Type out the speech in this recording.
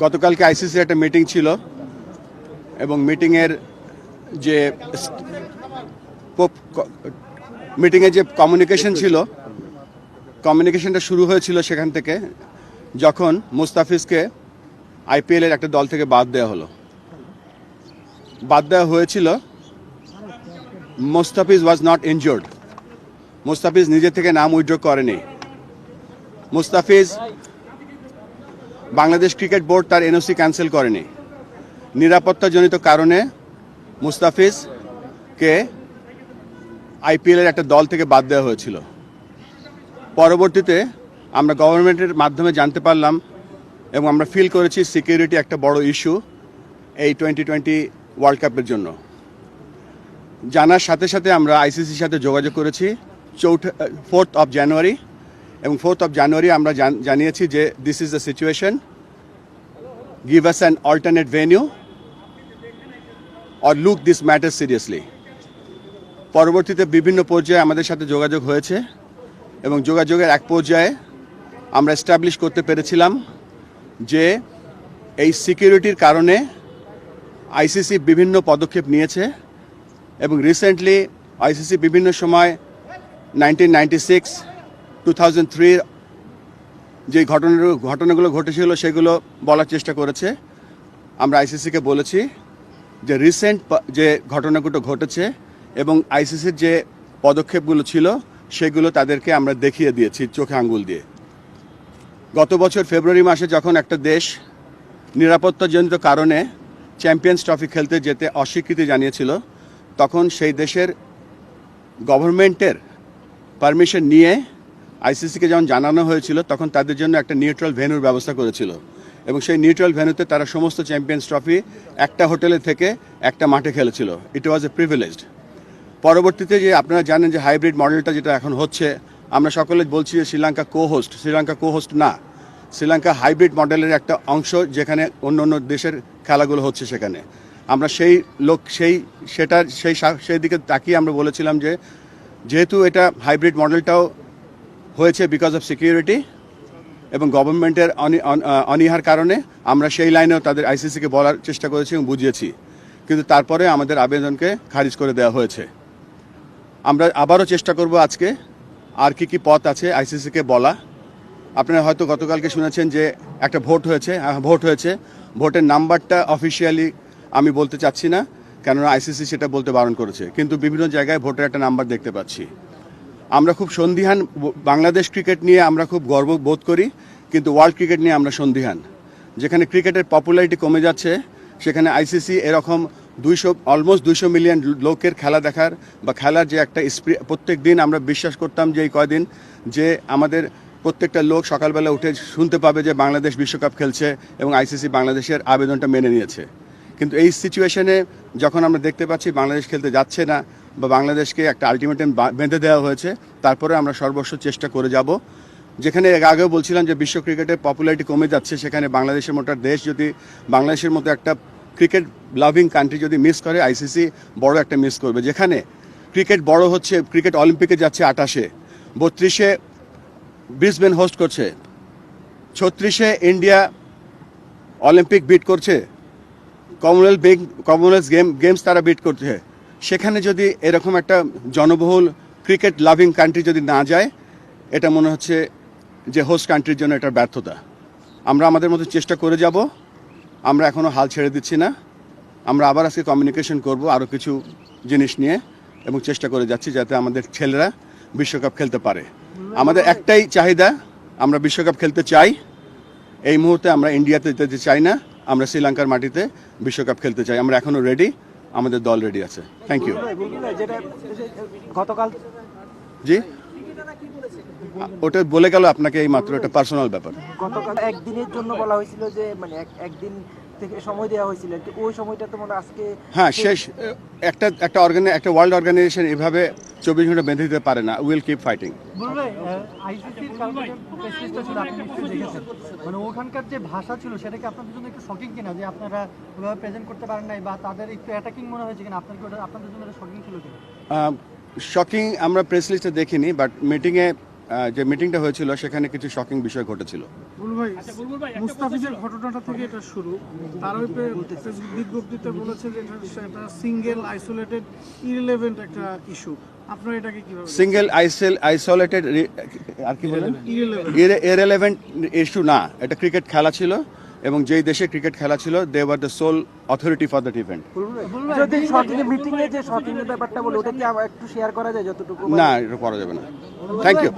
গতকালকে আইসিসির একটা মিটিং ছিল এবং মিটিংয়ের যে কমিউনিকেশন ছিল, কমিউনিকেশনটা শুরু হয়েছিল সেখান থেকে যখন মুস্তাফিজকে আইপিএলের একটা দল থেকে বাদ দেওয়া হলো। বাদ দেওয়া হয়েছিল, Mustafiz was not injured. Mustafiz নিজে থেকে নাম উইথড্র করেনি। মুস্তাফিজ, বাংলাদেশ ক্রিকেট বোর্ড তার এনওসি ক্যান্সেল করেনি। নিরাপত্তাজনিত কারণে মুস্তাফিজকে আইপিএলের একটা দল থেকে বাদ দেওয়া হয়েছিল। পরবর্তীতে আমরা গভর্নমেন্টের মাধ্যমে জানতে পারলাম এবং আমরা ফিল করেছি সিকিউরিটি একটা বড় ইস্যু এই 2020 ওয়ার্ল্ড কাপের জন্য। জানার সাথে সাথে আমরা আইসিসির সাথে যোগাযোগ করেছি 4th of January, এবং 4th of January আমরা জানিয়েছি যে this is the situation, give us an alternate venue or look this matter seriously. পরবর্তীতে বিভিন্ন পর্যায়ে আমাদের সাথে যোগাযোগ হয়েছে এবং যোগাযোগের এক পর্যায়ে আমরা এস্টাবলিশ করতে পেরেছিলাম যে এই সিকিউরিটির কারণে আইসিসি বিভিন্ন পদক্ষেপ নিয়েছে এবং রিসেন্টলি আইসিসি বিভিন্ন সময় 1996, 2003 যে ঘটনাগুলো ঘটেছিল সেগুলো বলার চেষ্টা করেছে। আমরা আইসিসিকে বলেছি যে রিসেন্ট যে ঘটনাগুলো ঘটেছে এবং আইসিসির যে পদক্ষেপগুলো ছিল সেগুলো তাদেরকে আমরা দেখিয়ে দিয়েছি চোখে আঙ্গুল দিয়ে। গত বছর ফেব্রুয়ারি মাসে যখন একটা দেশ নিরাপত্তাজনিত কারণে চ্যাম্পিয়ন্স ট্রফি খেলতে যেতে অস্বীকৃতি জানিয়েছিল, তখন সেই দেশের গভর্নমেন্টের পারমিশন নিয়ে আইসিসিকে যখন জানানো হয়েছিল তখন তাদের জন্য একটা নিউট্রাল ভেন্যুর ব্যবস্থা করেছিল এবং সেই নিউট্রাল ভেন্যুতে তারা সমস্ত চ্যাম্পিয়ন্স ট্রফি একটা হোটেলে থেকে একটা মাঠে খেলেছিল। ইট ওয়াজ এ প্রিভিলেজড। পরবর্তীতে যে আপনারা জানেন যে হাইব্রিড মডেলটা যেটা এখন হচ্ছে, আমরা সকলে বলছি যে শ্রীলঙ্কা কো হোস্ট না, শ্রীলঙ্কা হাইব্রিড মডেলের একটা অংশ, যেখানে অন্য অন্য দেশের খেলাগুলো হচ্ছে সেখানে। আমরা সেই দিকে তাকিয়ে আমরা বলেছিলাম যে যেহেতু এটা হাইব্রিড মডেলটাও হয়েছে বিকজ অফ সিকিউরিটি এবং গভর্নমেন্টের অনীহার কারণে, আমরা সেই লাইনেও তাদের আইসিসিকে বলার চেষ্টা করেছি এবং বুঝিয়েছি, কিন্তু তারপরে আমাদের আবেদনকে খারিজ করে দেওয়া হয়েছে। আমরা আবারও চেষ্টা করব আজকে আর কি পথ আছে আইসিসিকে বলা। আপনারা হয়তো গতকালকে শুনেছেন যে একটা ভোট হয়েছে। ভোটের নাম্বারটা অফিসিয়ালি আমি বলতে চাচ্ছি না, কেননা আইসিসি সেটা বলতে বারণ করেছে, কিন্তু বিভিন্ন জায়গায় ভোটের একটা নাম্বার দেখতে পাচ্ছি। আমরা খুব সন্দিহান। বাংলাদেশ ক্রিকেট নিয়ে আমরা খুব গর্ব বোধ করি, কিন্তু ওয়ার্ল্ড ক্রিকেট নিয়ে আমরা সন্দিহান। যেখানে ক্রিকেটের পপুলারিটি কমে যাচ্ছে, সেখানে আইসিসি এরকম অলমোস্ট 200 মিলিয়ন লোকের খেলা দেখার বা খেলার যে একটা প্রত্যেক দিন আমরা বিশ্বাস করতাম যে এই কয়দিন যে আমাদের প্রত্যেকটা লোক সকালবেলা উঠে শুনতে পাবে যে বাংলাদেশ বিশ্বকাপ খেলছে এবং আইসিসি বাংলাদেশের আবেদনটা মেনে নিয়েছে। কিন্তু এই সিচুয়েশনে যখন আমরা দেখতে পাচ্ছি বাংলাদেশ খেলতে যাচ্ছে না বা বাংলাদেশকে একটা আলটিমেটাম বেঁধে দেওয়া হয়েছে, তারপরে আমরা সর্বস্ব চেষ্টা করে যাব। যেখানে আগেও বলছিলাম যে বিশ্ব ক্রিকেটের পপুলারিটি কমে যাচ্ছে, সেখানে বাংলাদেশের মতো দেশ যদি বাংলাদেশের মতো একটা ক্রিকেট লাভিং কান্ট্রি যদি মিস করে, আইসিসি বড় একটা মিস করবে। যেখানে ক্রিকেট বড় হচ্ছে, ক্রিকেট অলিম্পিকে যাচ্ছে 28-এ, 32-এ ব্রিসবেন হোস্ট করছে, 36-এ ইন্ডিয়া অলিম্পিক বিট করছে, কমনওয়েলথ গেমস তারা বিট করছে। সেখানে যদি এরকম একটা জনবহুল ক্রিকেট লাভিং কান্ট্রি যদি না যায়, এটা মনে হচ্ছে যে হোস্ট কান্ট্রির জন্য এটা ব্যর্থতা। আমরা আমাদের মতো চেষ্টা করে যাব, আমরা এখনও হাল ছেড়ে দিচ্ছি না। আমরা আবার আজকে কমিউনিকেশন করব আরও কিছু জিনিস নিয়ে এবং চেষ্টা করে যাচ্ছি যাতে আমাদের ছেলেরা বিশ্বকাপ খেলতে পারে। আমাদের একটাই চাহিদা, আমরা বিশ্বকাপ খেলতে চাই। এই মুহূর্তে আমরা ইন্ডিয়াতে যেতে চাই না, আমরা শ্রীলঙ্কার মাটিতে বিশ্বকাপ খেলতে চাই। আমরা এখনও রেডি, আমাদের দল রেডি আছে। Thank you. গতকাল জি, ওটা বলে গেল আপনাকে এই মাত্র, এটা পার্সোনাল ব্যাপার। গতকাল একদিনের জন্য বলা হয়েছিল যে মানে একদিন থেকে সময় দেওয়া হয়েছিল, ওই সময়টা তো মনে আজকে হ্যাঁ শেষ। একটা ওয়ার্ল্ড অর্গানাইজেশন এভাবে 24 ঘন্টা বেঁধে দিতে পারে না। Will keep fighting. আইসিসির কালকে প্রেস লিস্টটা ছিল, আপনি নিশ্চয়ই দেখেছেন, মানে ওখানকার যে ভাষা ছিল সেটা কি আপনাদের জন্য একটু শকিং কিনা, যে আপনারা ওইভাবে প্রেজেন্ট করতে পারেন নাই বা তাদের একটু অ্যাটাকিং মনে হয়েছে কিনা, আপনার কি ওটা আপনাদের জন্য শকিং ছিল কিনা? শকিং আমরা প্রেস লিস্টে দেখিনি, বাট মিটিংয়ে যে মিটিংটা হয়েছিল সেখানে কিছু শকিং বিষয় ঘটেছিল। বুলবুল ভাই মুস্তাফিজের ঘটনাটা থেকে এটা শুরু, তার ওই বিজ্ঞপ্তিতে বলেছে যে এটা সিঙ্গেল আইসোলেটেড ইররিলেভেন্ট একটা ইস্যু, আপনারা এটাকে কিভাবে সিঙ্গেল আইসোলেটেড আর কি বলেন, ইররিলেভেন্ট ইস্যু না, এটা ক্রিকেট খেলা ছিল এবং যেই দেশে ক্রিকেট খেলা ছিল they were the sole authority for that event. যদি শকিং এর মিটিং এ যে শকিং এর ব্যাপারটা বলে ওটা কি একটু শেয়ার করা যায় যতটুকু? না, এটা করা যাবে না। Thank you.